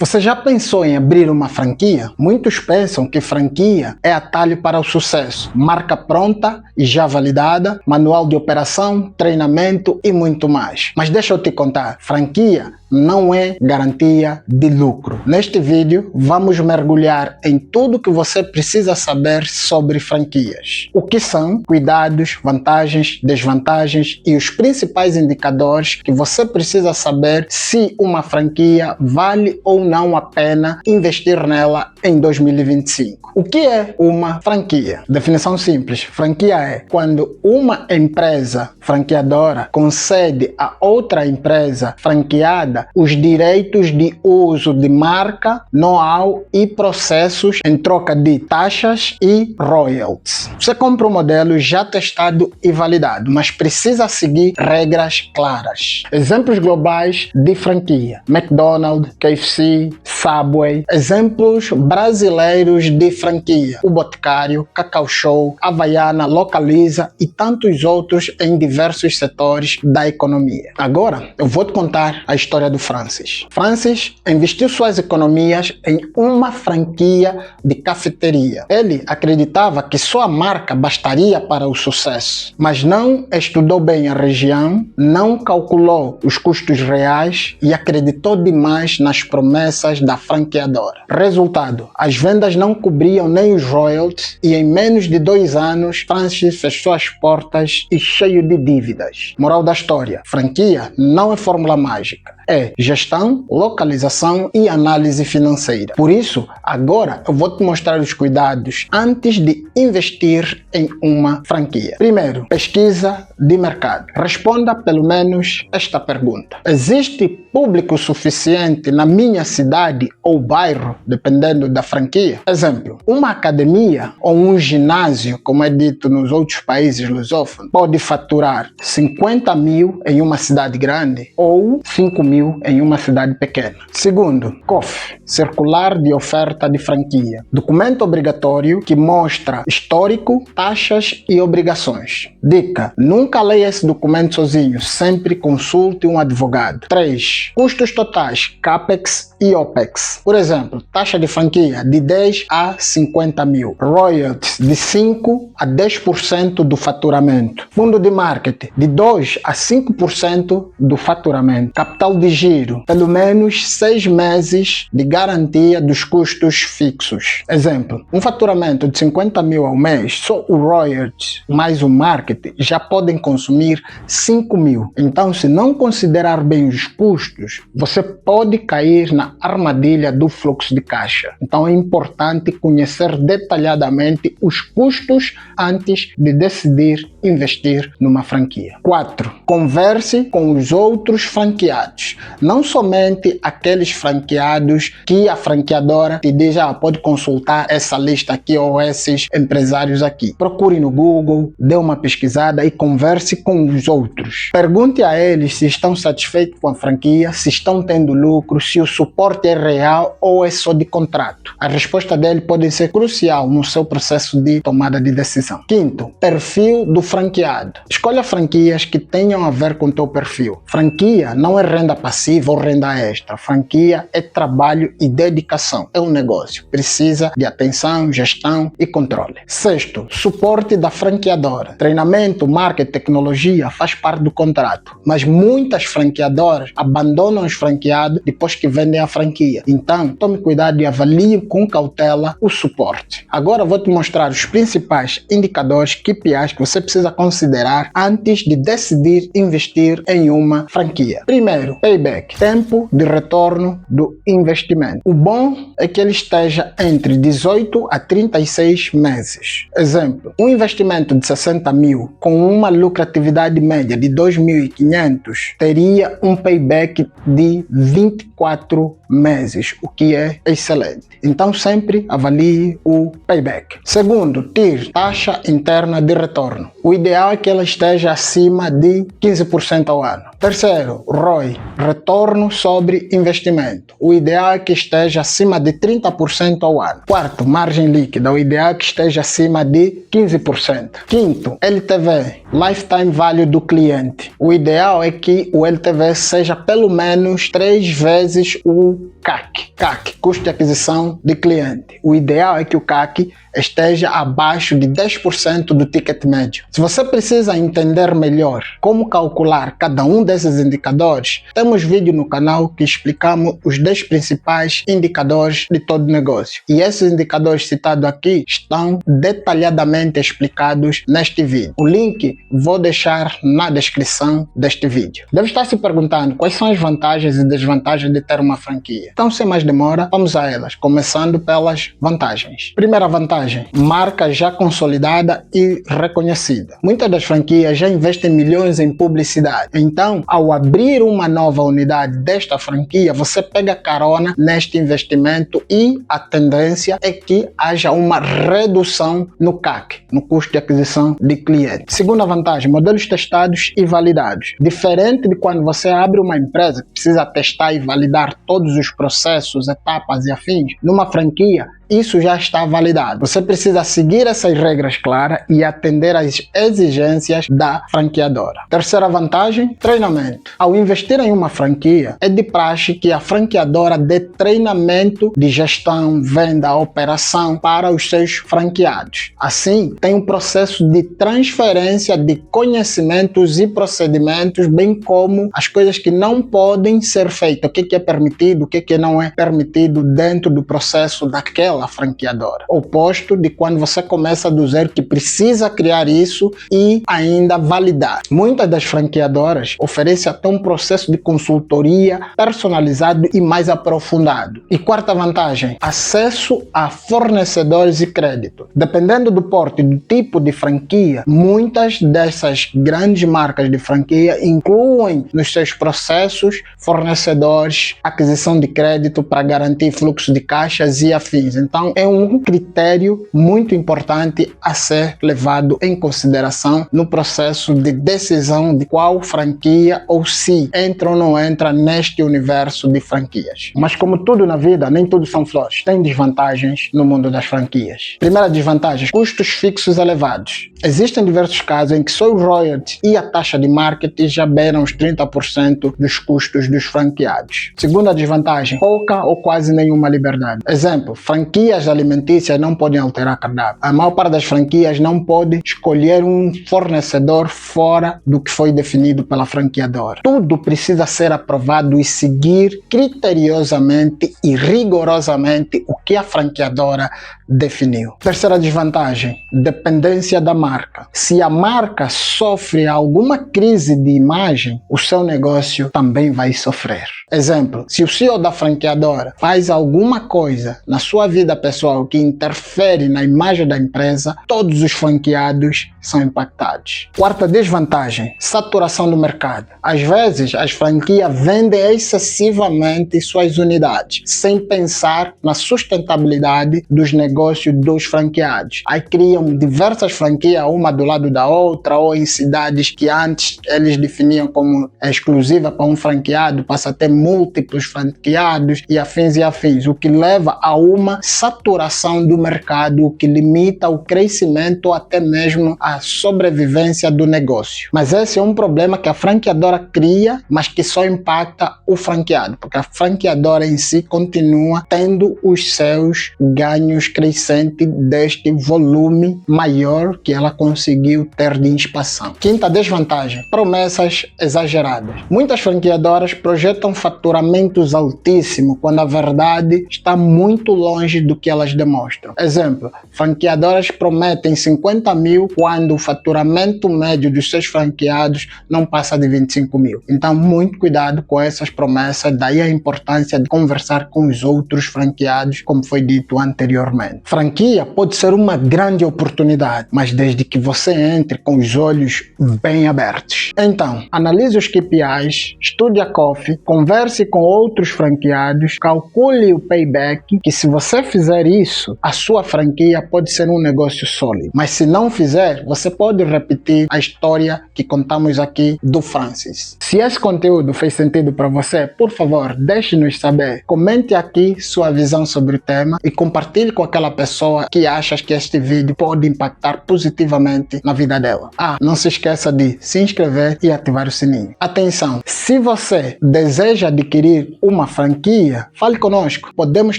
Você já pensou em abrir uma franquia? Muitos pensam que franquia é atalho para o sucesso. Marca pronta e já validada, manual de operação, treinamento e muito mais. Mas deixa eu te contar, franquia não é garantia de lucro. Neste vídeo, vamos mergulhar em tudo que você precisa saber sobre franquias. O que são, cuidados, vantagens, desvantagens e os principais indicadores que você precisa saber se uma franquia vale ou não a pena investir nela em 2025. O que é uma franquia? Definição simples. Franquia é quando uma empresa franqueadora concede a outra empresa franqueada os direitos de uso de marca, know-how e processos em troca de taxas e royalties. Você compra um modelo já testado e validado, mas precisa seguir regras claras. Exemplos globais de franquia: McDonald's, KFC, Subway. Exemplos brasileiros de franquia: O Boticário, Cacau Show, Havaiana, Localiza e tantos outros em diversos setores da economia. Agora eu vou te contar a história do Francis. Francis investiu suas economias em uma franquia de cafeteria. Ele acreditava que sua marca bastaria para o sucesso, mas não estudou bem a região, não calculou os custos reais e acreditou demais nas promessas da franqueadora. Resultado: as vendas não cobriam nem os royalties e em menos de 2 anos, Francis fechou as portas e cheio de dívidas. Moral da história: franquia não é fórmula mágica. É gestão, localização e análise financeira. Por isso, agora eu vou te mostrar os cuidados antes de investir em uma franquia. Primeiro, pesquisa de mercado. Responda pelo menos esta pergunta: existe público suficiente na minha cidade ou bairro, dependendo da franquia? Exemplo, uma academia ou um ginásio, como é dito nos outros países lusófonos, pode faturar 50 mil em uma cidade grande ou 5 mil em uma cidade pequena. Segundo, COF, Circular de Oferta de Franquia. Documento obrigatório que mostra histórico, taxas e obrigações. Dica: nunca leia esse documento sozinho, sempre consulte um advogado. 3. Custos totais, CAPEX e OPEX. Por exemplo, taxa de franquia de 10 a 50 mil. Royalties de 5 a 10% do faturamento. Fundo de marketing de 2 a 5% do faturamento. Capital de giro, pelo menos 6 meses de garantia dos custos fixos. Exemplo, um faturamento de 50 mil ao mês, só o royalties mais o marketing já podem consumir 5 mil. Então, se não considerar bem os custos, você pode cair na armadilha do fluxo de caixa. Então, é importante conhecer detalhadamente os custos antes de decidir investir numa franquia. 4. Converse com os outros franqueados. Não somente aqueles franqueados que a franqueadora te diz: pode consultar essa lista aqui ou esses empresários aqui. Procure no Google, dê uma pesquisada e converse com os outros. Pergunte a eles se estão satisfeitos com a franquia, se estão tendo lucro, se o suporte é real ou é só de contrato. A resposta dele pode ser crucial no seu processo de tomada de decisão. Quinto, perfil do franqueado. Escolha franquias que tenham a ver com o teu perfil. Franquia não é renda passiva ou renda extra. Franquia é trabalho e dedicação. É um negócio. Precisa de atenção, gestão e controle. Sexto, suporte da franqueadora. Treinamento, marketing, tecnologia faz parte do contrato. Mas muitas franqueadoras abandonam os franqueados depois que vendem a franquia. Então, tome cuidado e avalie com cautela o suporte. Agora vou te mostrar os principais indicadores, KPIs que você precisa considerar antes de decidir investir em uma franquia. Primeiro, payback, tempo de retorno do investimento. O bom é que ele esteja entre 18 a 36 meses. Exemplo, um investimento de 60 mil com uma lucratividade média de 2.500 teria um payback de 24 meses, o que é excelente. Então sempre avalie o payback. Segundo, TIR, taxa interna de retorno. O ideal é que ela esteja acima de 15% ao ano. Terceiro, ROI, retorno sobre investimento. O ideal é que esteja acima de 30% ao ano. Quarto, margem líquida. O ideal é que esteja acima de 15%. Quinto, LTV, Lifetime Value do cliente. O ideal é que o LTV seja pelo menos 3 vezes o do CAC. CAC, custo de aquisição de cliente. O ideal é que o CAC esteja abaixo de 10% do ticket médio. Se você precisa entender melhor como calcular cada um desses indicadores, temos vídeo no canal que explicamos os 10 principais indicadores de todo negócio. E esses indicadores citados aqui estão detalhadamente explicados neste vídeo. O link vou deixar na descrição deste vídeo. Deve estar se perguntando quais são as vantagens e desvantagens de ter uma franquia. Então, sem mais demora, vamos a elas, começando pelas vantagens. Primeira vantagem: marca já consolidada e reconhecida. Muitas das franquias já investem milhões em publicidade. Então, ao abrir uma nova unidade desta franquia, você pega carona neste investimento e a tendência é que haja uma redução no CAC, no custo de aquisição de clientes. Segunda vantagem: modelos testados e validados. Diferente de quando você abre uma empresa que precisa testar e validar todos os processos, etapas e afins, numa franquia, isso já está validado. Você precisa seguir essas regras claras e atender às exigências da franqueadora. Terceira vantagem: treinamento. Ao investir em uma franquia, é de praxe que a franqueadora dê treinamento de gestão, venda, operação para os seus franqueados. Assim, tem um processo de transferência de conhecimentos e procedimentos, bem como as coisas que não podem ser feitas, o que é permitido, o que não é permitido dentro do processo daquela franqueadora. Oposto de quando você começa do zero, que precisa criar isso e ainda validar. Muitas das franqueadoras oferecem até um processo de consultoria personalizado e mais aprofundado. E quarta vantagem: acesso a fornecedores e crédito. Dependendo do porte e do tipo de franquia, muitas dessas grandes marcas de franquia incluem nos seus processos fornecedores, aquisição de crédito para garantir fluxo de caixas e afins. Então, é um critério muito importante a ser levado em consideração no processo de decisão de qual franquia ou se entra ou não entra neste universo de franquias. Mas como tudo na vida, nem tudo são flores. Tem desvantagens no mundo das franquias. Primeira desvantagem: custos fixos elevados. Existem diversos casos em que só o royalty e a taxa de marketing já beiram os 30% dos custos dos franqueados. Segunda desvantagem: pouca ou quase nenhuma liberdade. Exemplo: franquias alimentícias não podem alterar cardápio. A maior parte das franquias não pode escolher um fornecedor fora do que foi definido pela franqueadora. Tudo precisa ser aprovado e seguir criteriosamente e rigorosamente o que a franqueadora definiu. Terceira desvantagem: dependência da marca. Se a marca sofre alguma crise de imagem, o seu negócio também vai sofrer. Exemplo: se o CEO da franqueadora faz alguma coisa na sua vida pessoal que interfere na imagem da empresa, todos os franqueados são impactados. Quarta desvantagem: saturação do mercado. Às vezes, as franquias vendem excessivamente suas unidades, sem pensar na sustentabilidade dos negócios dos franqueados. Aí criam diversas franquias, uma do lado da outra, ou em cidades que antes eles definiam como exclusiva para um franqueado, passa a ter múltiplos franqueados e afins, o que leva a uma saturação do mercado, o que limita o crescimento ou até mesmo a sobrevivência do negócio. Mas esse é um problema que a franqueadora cria, mas que só impacta o franqueado, porque a franqueadora em si continua tendo os seus ganhos crescentes deste volume maior que ela conseguiu ter de expansão. Quinta desvantagem: promessas exageradas. Muitas franqueadoras projetam faturamentos altíssimos quando a verdade está muito longe do que elas demonstram. Exemplo: franqueadoras prometem 50 mil quando o faturamento médio dos seus franqueados não passa de 25 mil. Então, muito cuidado com essas promessas, daí a importância de conversar com os outros franqueados, como foi dito anteriormente. Franquia pode ser uma grande oportunidade, mas desde que você entre com os olhos bem abertos. Então, analise os KPIs, estude a COF, converse com outros franqueados, calcule o payback, que se você fizer isso, a sua franquia pode ser um negócio sólido. Mas se não fizer, você pode repetir a história que contamos aqui do Francis. Se esse conteúdo fez sentido para você, por favor, deixe-nos saber. Comente aqui sua visão sobre o tema e compartilhe com aquela pessoa que acha que este vídeo pode impactar positivamente na vida dela. Não se esqueça de se inscrever e ativar o sininho. Atenção, se você deseja adquirir uma franquia, fale conosco. Podemos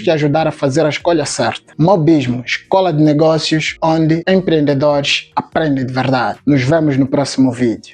te ajudar a fazer a escolha certa. Mobismo, escola de negócios onde empreendedores aprendem de verdade. Nos vemos no próximo vídeo.